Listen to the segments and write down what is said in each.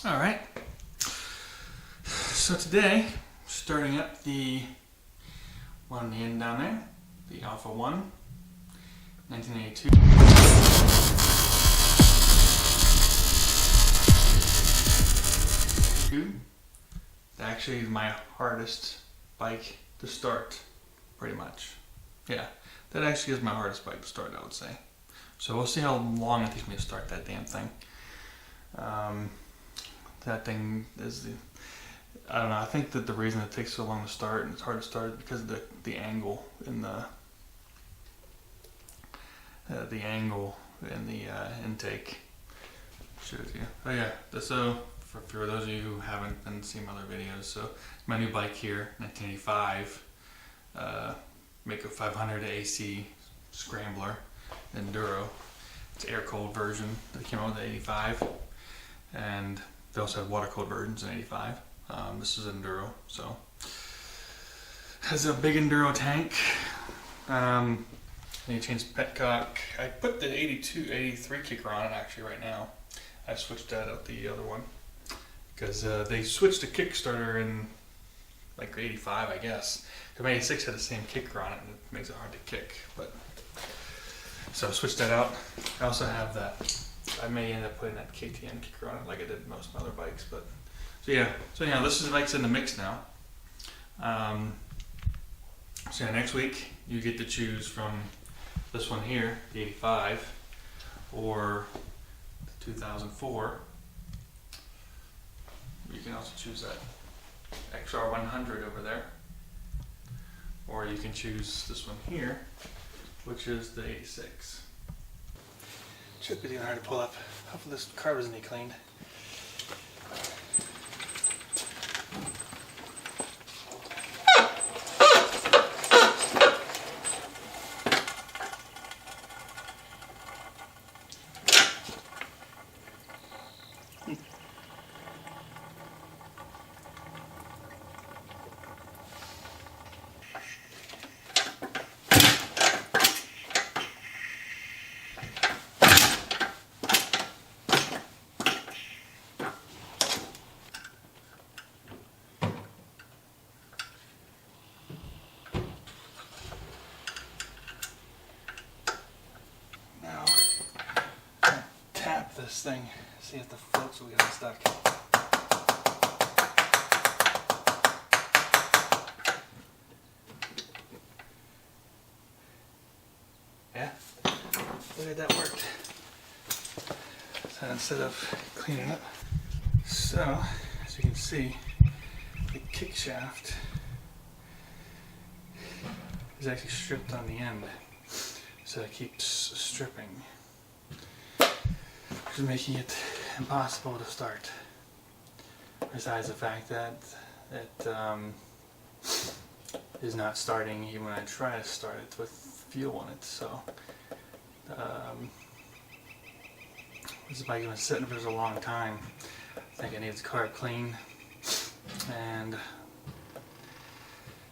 Alright, so today, starting up the one on the end down there, the Alpha 1, 1982. That actually is my hardest bike to start, pretty much. Yeah, that actually is my hardest bike to start, I would say. So we'll see how long it takes me to start that damn thing. That thing is I don't know, I think that the reason it takes so long to start and it's hard to start is because of the angle in the intake. Shows you. Oh yeah, so for those of you who haven't been seeing my other videos, so my new bike here, 1985, Maico 500 AC Scrambler Enduro. It's an air-cooled version that came out with the 85, and they also have water-cooled versions in 85. This is Enduro, so has a big Enduro tank. Then you change the petcock. I put the 83 kicker on it actually right now. I switched that out the other one because they switched the Kickstarter in like 85, I guess. My 86 had the same kicker on it, and it makes it hard to kick. But so I switched that out. I also have that. I may end up putting that KTM kicker on it like I did most of my other bikes, but so yeah, this is the bike's in the mix now. So yeah, next week you get to choose from this one here, the 85, or the 2004. You can also choose that XR 100 over there, or you can choose this one here, which is the 86. Should be hard to pull up. Hopefully this carb isn't cleaned. This thing, see if the floats will get unstuck. Yeah, look at that worked. So instead of cleaning up, so as you can see, the kick shaft is actually stripped on the end, so it keeps stripping, which is making it impossible to start. Besides the fact that it is not starting even when I try to start it with fuel in it. So this bike has been sitting for a long time. I think it needs carb clean, and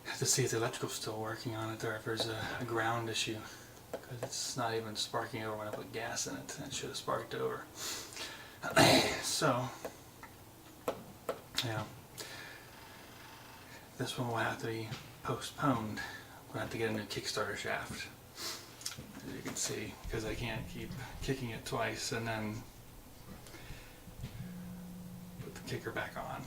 have to see if the electrical's still working on it or if there's a ground issue. Because it's not even sparking over when I put gas in it, and it should have sparked over. So, yeah, this one will have to be postponed. We'll have to get a new Kickstarter shaft, as you can see, because I can't keep kicking it twice and then put the kicker back on.